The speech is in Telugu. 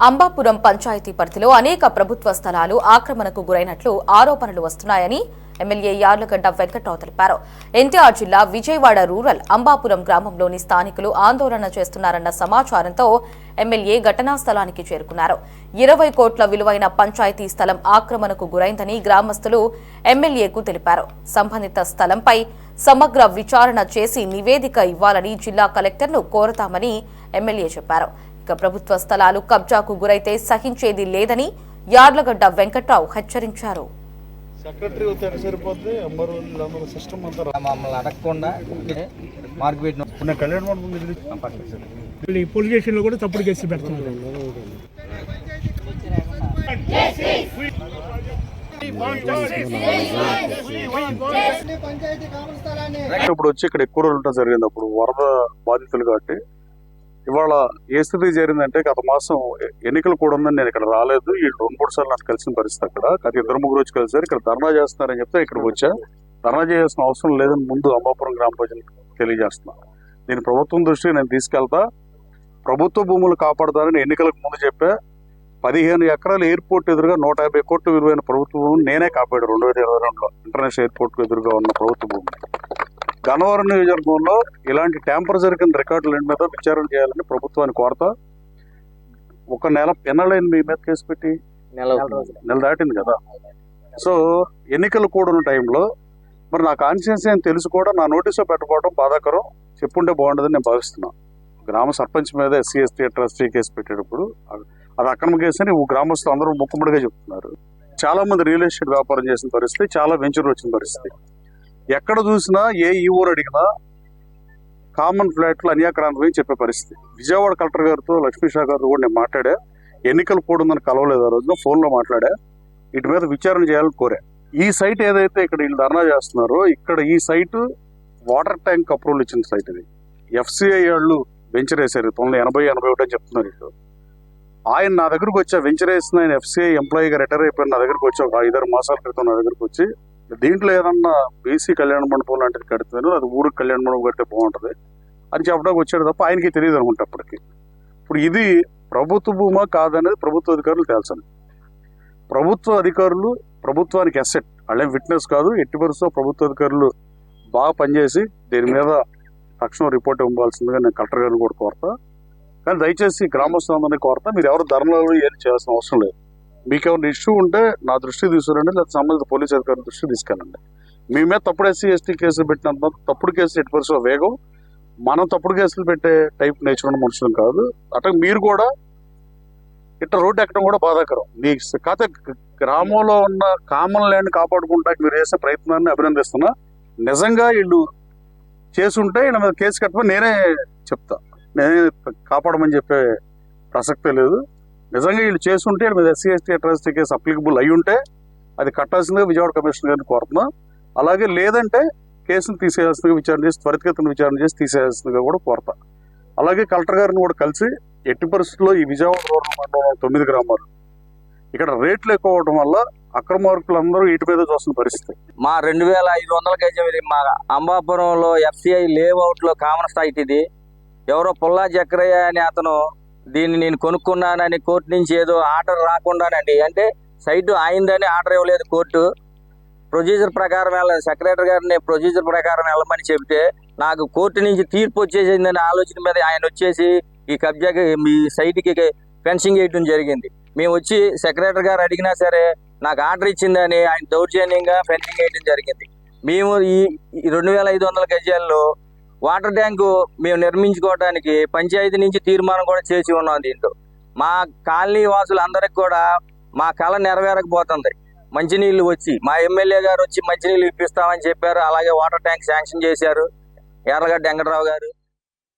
అంబాపురం పంచాయతీ పరిధిలో అనేక ప్రభుత్వ స్థలాలు ఆక్రమణకు గురైనట్లు ఆరోపణలు వస్తున్నాయని ఎమ్మెల్యే యార్లగడ్డ వెంకట్రావు తెలిపారు. ఎన్టీఆర్ జిల్లా విజయవాడ రూరల్ అంబాపురం గ్రామంలోని స్థానికులు ఆందోళన చేస్తున్నారన్న సమాచారంతో ఎమ్మెల్యే ఘటనా స్థలానికి చేరుకున్నారు. 20 కోట్ల విలువైన పంచాయతీ స్థలం ఆక్రమణకు గురైందని గ్రామస్తులు ఎమ్మెల్యేకు తెలిపారు. సంబంధిత స్థలంపై సమగ్ర విచారణ చేసి నివేదిక ఇవ్వాలని జిల్లా కలెక్టర్ను కోరతామని ఎమ్మెల్యే చెప్పారు. ఇక ప్రభుత్వ స్థలాలు కబ్జాకు గురైతే సహించేది లేదని యార్లగడ్డ వెంకట్రావు హెచ్చరించారు. ఇప్పుడు వచ్చి ఇక్కడ ఎక్కువ రోజులు ఉంటా జరిగింది. అప్పుడు వరద బాధితులు కాబట్టి ఇవాళ ఏ స్థితి జరిగిందంటే గత మాసం ఎన్నికలు కూడా ఉందని నేను ఇక్కడ రాలేదు. ఈ 2-3 సార్లు నాకు కలిసిన పరిస్థితి అక్కడ గత 2-3 వచ్చి కలిసారు. ఇక్కడ ధర్నా చేస్తున్నారని చెప్తే ఇక్కడికి వచ్చా. ధర్నా చేయాల్సిన అవసరం లేదని ముందు అంబాపురం గ్రామ ప్రజలకు తెలియజేస్తున్నా. దీని ప్రభుత్వం దృష్టికి నేను తీసుకెళ్తా. ప్రభుత్వ భూములు కాపాడుతారని ఎన్నికలకు ముందు చెప్పా. 15 ఎకరాల ఎయిర్పోర్ట్ ఎదురుగా 150 కోట్ల విలువైన ప్రభుత్వ భూములు నేనే కాపాడు 2022లో ఇంటర్నేషనల్ ఎయిర్పోర్ట్ ఎదురుగా ఉన్న ప్రభుత్వ భూములు. గన్నవరం నియోజకవర్గంలో ఇలాంటి ట్యాంపర్ జరిగిన రికార్డుల మీద విచారణ చేయాలని ప్రభుత్వాన్ని కోరతా. ఒక నెల ఎన్నలైంది మీ మీద కేసు పెట్టి? నెల దాటింది కదా. సో ఎన్నికలు కూడా ఉన్న టైంలో మరి నా కాన్షియన్స్ అని తెలుసు కూడా నా నోటీసులో పెట్టకపోవడం బాధాకరం. చెప్పుంటే బాగుండదని నేను భావిస్తున్నాను. గ్రామ సర్పంచ్ మీద SC/ST ట్రస్టీ కేసు పెట్టేటప్పుడు అది అక్రమ కేసు అని గ్రామస్తులు అందరూ ముక్కుముడిగా చెప్తున్నారు. చాలా మంది రియల్ ఎస్టేట్ వ్యాపారం చేసిన పరిస్థితి, చాలా వెంచర్ వచ్చిన పరిస్థితి. ఎక్కడ చూసినా ఏ ఊరు అడిగినా కామన్ ఫ్లాట్లు అన్యాక్రాంతం చెప్పే పరిస్థితి. విజయవాడ కలెక్టర్ గారితో లక్ష్మీషా గారితో కూడా నేను మాట్లాడా. ఎన్నికలు కూడుందని కలవలేదు. ఆ రోజున ఫోన్లో మాట్లాడా. వీటి మీద విచారణ చేయాలని కోరా. ఈ సైట్ ఏదైతే ఇక్కడ వీళ్ళు ధర్నా చేస్తున్నారో ఇక్కడ ఈ సైటు వాటర్ ట్యాంక్ అప్రూవల్ ఇచ్చిన సైట్. ఇది FCI వాళ్ళు వెంచర్ వేశారు 1980-81 అని చెప్తున్నారు. ఇటు ఆయన నా దగ్గరకు వచ్చా. వెంచర్ వేసిన ఆయన FCI ఎంప్లాయీగా రిటైర్ అయిపోయిన నా దగ్గరకు వచ్చి ఒక 5-6 మాసాల క్రితం నా దగ్గరకు వచ్చి దీంట్లో ఏదన్నా BC కళ్యాణ మండపం లాంటిది కడితేను అది ఊరికి కళ్యాణ మండపం కడితే బాగుంటుంది అని చెప్పడానికి వచ్చాడు తప్ప ఆయనకి తెలియదు అనుకుంటా అప్పటికి. ఇప్పుడు ఇది ప్రభుత్వ భూమా కాదనేది ప్రభుత్వ అధికారులు తెలుసండి. ప్రభుత్వ అధికారులు ప్రభుత్వానికి అసెట్, వాళ్ళేం విట్నెస్ కాదు. ఎట్టి పరిస్థితుల్లో ప్రభుత్వ అధికారులు బాగా పనిచేసి దీని మీద తక్షణం రిపోర్ట్ ఇవ్వాల్సిందిగా నేను కలెక్టర్ గారిని కూడా కోరతా. కానీ దయచేసి గ్రామస్తులందరినీ కోరతా, మీరు ఎవరు ధర్నాలు ఏం చేయాల్సిన అవసరం లేదు. మీకు ఏమైనా ఇష్యూ ఉంటే నా దృష్టికి తీసుకురండి, లేదా సంబంధిత పోలీసు అధికారుల దృష్టికి తీసుకెళ్ళండి. మీ మీద తప్పుడు SC/ST కేసులు పెట్టినంత తప్పుడు కేసులు ఎట్టి పరిస్థితుల్లో వేగం. మనం తప్పుడు కేసులు పెట్టే టైప్ నేచర్ ఉన్న మనుషులు కాదు. అట్లా మీరు కూడా ఇట్లా రోడ్డు ఎక్కడం కూడా బాధాకరం. మీ కాకపోతే గ్రామంలో ఉన్న కామన్ ల్యాండ్ కాపాడుకుంటానికి మీరు చేసే ప్రయత్నాన్ని అభినందిస్తున్నా. నిజంగా వీళ్ళు చేసుంటే వీళ్ళ మీద కేసు కట్టమని నేనే చెప్తా. నేనే కాపాడమని చెప్పే ప్రసక్తే లేదు. నిజంగా వీళ్ళు చేసుంటే వీళ్ళ మీద SC/ST ట్రస్టీ కేసు అప్లికబుల్ అయి ఉంటే అది కట్టాల్సిందిగా విజయవాడ కమిషనర్ గారిని కోరుతున్నా. అలాగే లేదంటే కేసును తీసేయాల్సిందిగా విచారణ చేసి త్వరితగతిన విచారణ చేసి తీసేయాల్సిందిగా కూడా కోరతా. అలాగే కలెక్టర్ గారిని కూడా కలిసి ఎట్టి పరిస్థితుల్లో ఈ విజయవాడ రూరల్ మండలం 9 గ్రామాలు ఇక్కడ రేట్లు ఎక్కువ అవడం వల్ల అక్రమార్కులందరూ వీటి మీద చూస్తున్న పరిస్థితి. మా 2500 గజం మా అంబాపురంలో FCI లేఅవుట్ లో కామన్ సైట్. ఇది ఎవరో పుల్లా జక్రయ్య అని అతను దీన్ని నేను కొనుక్కున్నానని కోర్టు నుంచి ఏదో ఆర్డర్ రాకుండానండి, అంటే సైటు ఆయిందని ఆర్డర్ ఇవ్వలేదు కోర్టు. ప్రొసీజర్ ప్రకారం వెళ్ళాలి, సెక్రటరీ గారిని ప్రొసీజర్ ప్రకారం వెళ్ళమని చెప్తే నాకు కోర్టు నుంచి తీర్పు వచ్చేసిందని ఆలోచన మీద ఆయన వచ్చేసి ఈ కబ్జాకి మీ సైట్కి ఫెన్సింగ్ వేయడం జరిగింది. మేము వచ్చి సెక్రటరీ గారు అడిగినా సరే నాకు ఆర్డర్ ఇచ్చిందని ఆయన దౌర్జన్యంగా ఫెన్సింగ్ వేయడం జరిగింది. మేము ఈ 2500 గజాల్లో వాటర్ ట్యాంకు మేము నిర్మించుకోవడానికి పంచాయతీ నుంచి తీర్మానం కూడా చేసి ఉన్నాం. దీంట్లో మా కాలనీ వాసులందరికి కూడా మా కళ నెరవేరకపోతుంది. మంచినీళ్ళు వచ్చి మా ఎమ్మెల్యే గారు వచ్చి మంచినీళ్ళు ఇప్పిస్తామని చెప్పారు. అలాగే వాటర్ ట్యాంక్ శాంక్షన్ చేశారు యార్లగడ్డ వెంకట్రావు గారు.